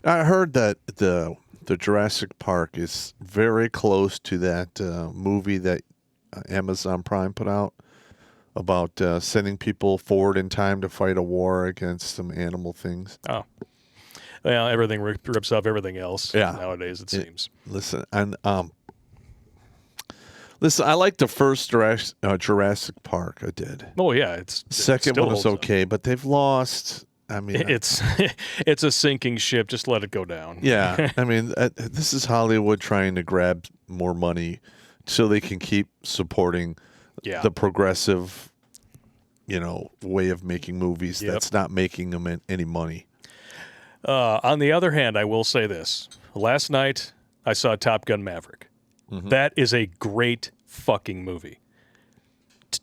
I heard that the Jurassic Park is very close to that movie that Amazon Prime put out about sending people forward in time to fight a war against some animal things. Oh. Well, everything rips off everything else nowadays, it seems. Listen, I like the first Jurassic Park. I did. Oh, yeah. Second one was okay, but they've lost. I mean, it's a sinking ship. Just let it go down. Yeah. I mean, this is Hollywood trying to grab more money so they can keep supporting the progressive, way of making movies that's not making them any money. On the other hand, I will say this. Last night, I saw Top Gun Maverick. Mm-hmm. That is a great fucking movie.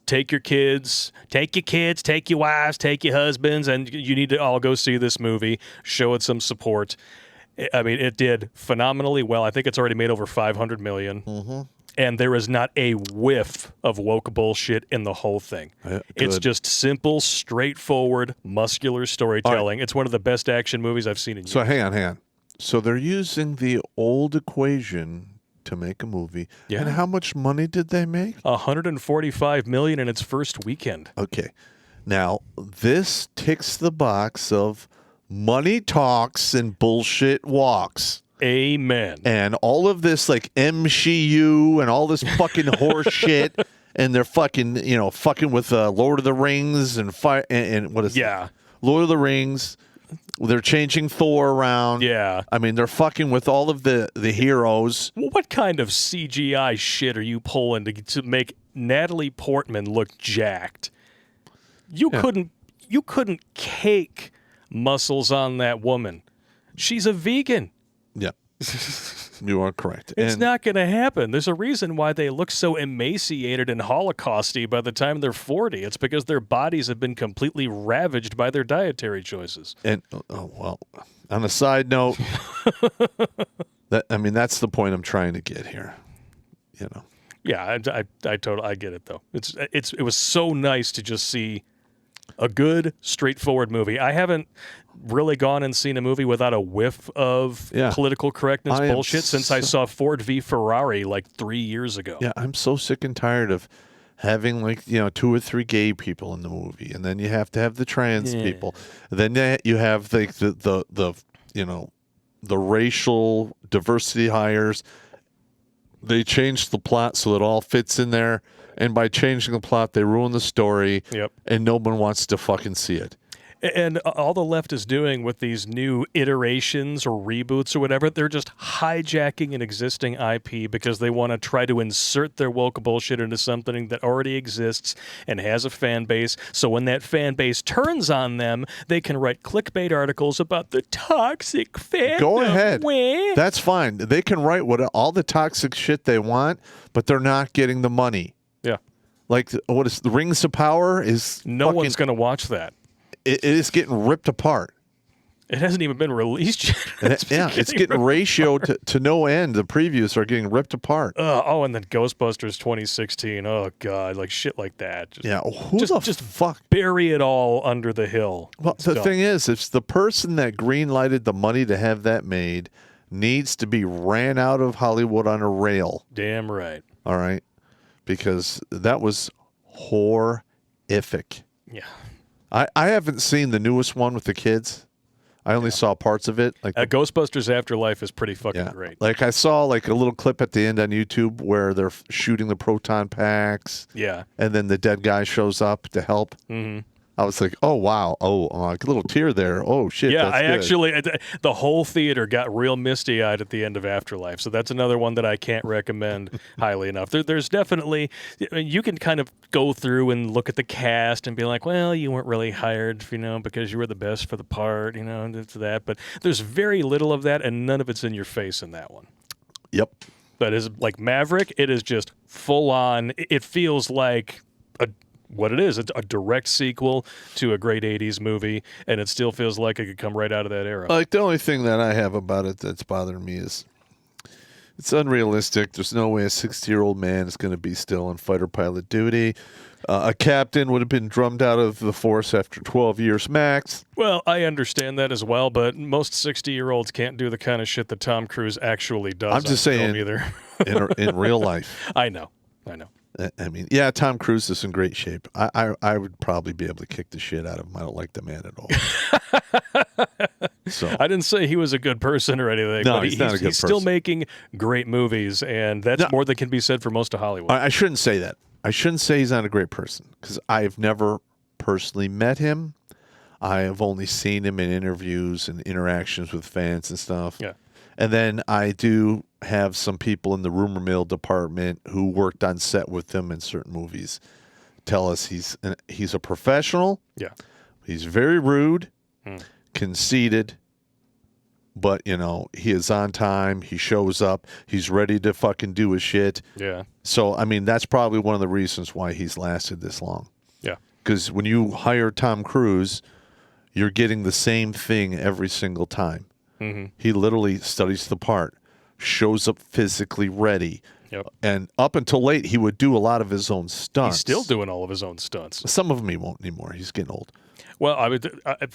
Take your kids, take your wives, take your husbands, and you need to all go see this movie. Show it some support. I mean, it did phenomenally well. I think it's already made over $500 million. Mm-hmm. And there is not a whiff of woke bullshit in the whole thing. It's just simple, straightforward, muscular storytelling. Right. It's one of the best action movies I've seen in years. So hang on. So they're using the old equation to make a movie. Yeah. And how much money did they make? $145 million in its first weekend. Okay. Now, this ticks the box of money talks and bullshit walks. Amen. And all of this like MCU and all this fucking horse shit, and they're fucking, fucking with Lord of the Rings and what is it? Lord of the Rings. They're changing Thor around. Yeah. I mean, they're fucking with all of the heroes. Well, what kind of CGI shit are you pulling to make Natalie Portman look jacked? You couldn't cake muscles on that woman. She's a vegan. Yeah. You are correct. It's not going to happen. There's a reason why they look so emaciated and holocausty by the time they're 40. It's because their bodies have been completely ravaged by their dietary choices. And, well, on a side note, that's the point I'm trying to get here, Yeah, I totally get it, though. It was so nice to just see a good, straightforward movie. I haven't really gone and seen a movie without a whiff of political correctness bullshit since I saw Ford v. Ferrari like 3 years ago. Yeah, I'm so sick and tired of having 2 or 3 gay people in the movie, and then you have to have the trans people. Then you have the racial diversity hires. They change the plot so it all fits in there, and by changing the plot, they ruin the story. Yep. And no one wants to fucking see it. And all the left is doing with these new iterations or reboots or whatever, they're just hijacking an existing IP because they want to try to insert their woke bullshit into something that already exists and has a fan base. So when that fan base turns on them, they can write clickbait articles about the toxic fandom. Go ahead. That's fine. They can write all the toxic shit they want, but they're not getting the money. Yeah. Like, what is the Rings of Power is no one's going to watch that. It is getting ripped apart. It hasn't even been released yet. It's getting ratioed to no end. The previews are getting ripped apart. And then Ghostbusters 2016. Oh, God. Like shit like that. Just fuck? Bury it all under the hill. Well, the thing is, it's the person that green-lighted the money to have that made needs to be ran out of Hollywood on a rail. Damn right. All right? Because that was horrific. Yeah. I haven't seen the newest one with the kids. I only saw parts of it. Like Ghostbusters Afterlife is pretty fucking great. Like I saw like a little clip at the end on YouTube where they're shooting the proton packs. Yeah. And then the dead guy shows up to help. Mm-hmm. I was like, oh, wow. Oh, like a little tear there. Oh, shit. Yeah, that's good. The whole theater got real misty-eyed at the end of Afterlife. So that's another one that I can't recommend highly enough. There's definitely, you can kind of go through and look at the cast and be like, well, you weren't really hired, because you were the best for the part, and it's that. But there's very little of that, and none of it's in your face in that one. Yep. But is like Maverick, it is just full on. It feels like what it is. It's a direct sequel to a great 80s movie, and it still feels like it could come right out of that era. Like, the only thing that I have about it that's bothering me is It's unrealistic. There's no way a 60-year-old man is going to be still on fighter pilot duty. A captain would have been drummed out of the force after 12 years max. Well, I understand that as well, but most 60-year-olds can't do the kind of shit that Tom Cruise actually does. I'm just saying, either. in real life. I know. I mean, yeah, Tom Cruise is in great shape. I would probably be able to kick the shit out of him. I don't like the man at all. So I didn't say he was a good person or anything. No, but he's not a good He's still person. making great movies, and that's more than can be said for most of Hollywood. I shouldn't say that. I shouldn't say he's not a great person because I've never personally met him. I have only seen him in interviews and interactions with fans and stuff. Yeah. And then I do have some people in the rumor mill department who worked on set with him in certain movies tell us he's a professional. Yeah. He's very rude, conceited, but, he is on time. He shows up. He's ready to fucking do his shit. Yeah. So, I mean, that's probably one of the reasons why he's lasted this long. Yeah. Because when you hire Tom Cruise, you're getting the same thing every single time. Mm-hmm. He literally studies the part, shows up physically ready. Yep. And up until late, he would do a lot of his own stunts. He's still doing all of his own stunts. Some of them he won't anymore. He's getting old. Well,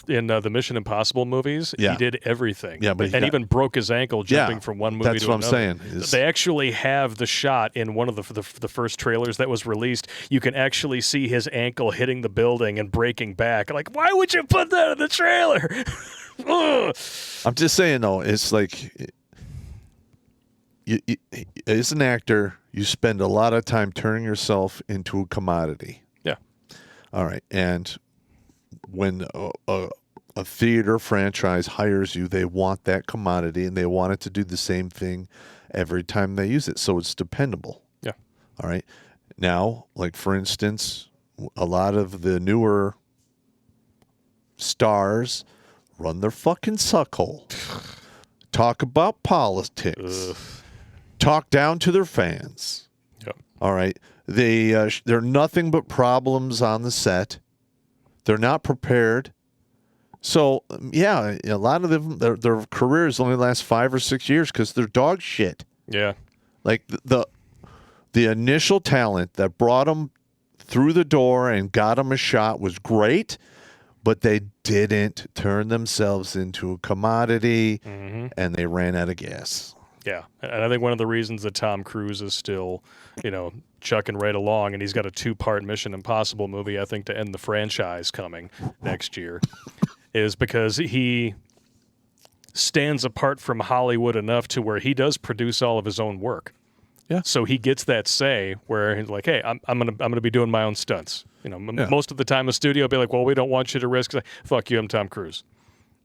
in the Mission Impossible movies, he did everything. Yeah, but even broke his ankle jumping from one movie to another. That's what I'm saying. They actually have the shot in one of the first trailers that was released. You can actually see his ankle hitting the building and breaking back. Like, why would you put that in the trailer? I'm just saying, though, it's like, as an actor, you spend a lot of time turning yourself into a commodity. Yeah. All right. And when a theater franchise hires you, they want that commodity and they want it to do the same thing every time they use it. So it's dependable. Yeah. All right. Now, like, for instance, a lot of the newer stars run their fucking suckhole, talk about politics, talk down to their fans. Yep. All right. They're nothing but problems on the set. They're not prepared. So, yeah, a lot of them, their careers only last 5 or 6 years because they're dog shit. Yeah. Like, the initial talent that brought them through the door and got them a shot was great, but they didn't turn themselves into a commodity, and they ran out of gas. Yeah, and I think one of the reasons that Tom Cruise is still, chucking right along, and he's got a 2-part Mission Impossible movie, I think, to end the franchise coming next year, is because he stands apart from Hollywood enough to where he does produce all of his own work. Yeah. So he gets that say where he's like, hey, I'm gonna be doing my own stunts. Most of the time a studio will be like, well, we don't want you to risk. Fuck you, I'm Tom Cruise.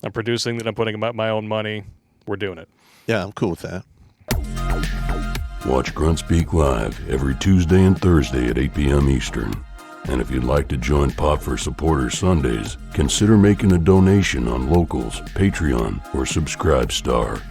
I'm producing that. I'm putting my own money. We're doing it. Yeah, I'm cool with that. Watch Grunt Speak live every Tuesday and Thursday at 8 p.m. Eastern. And if you'd like to join Pop for Supporters Sundays, consider making a donation on Locals, Patreon, or Subscribe Star.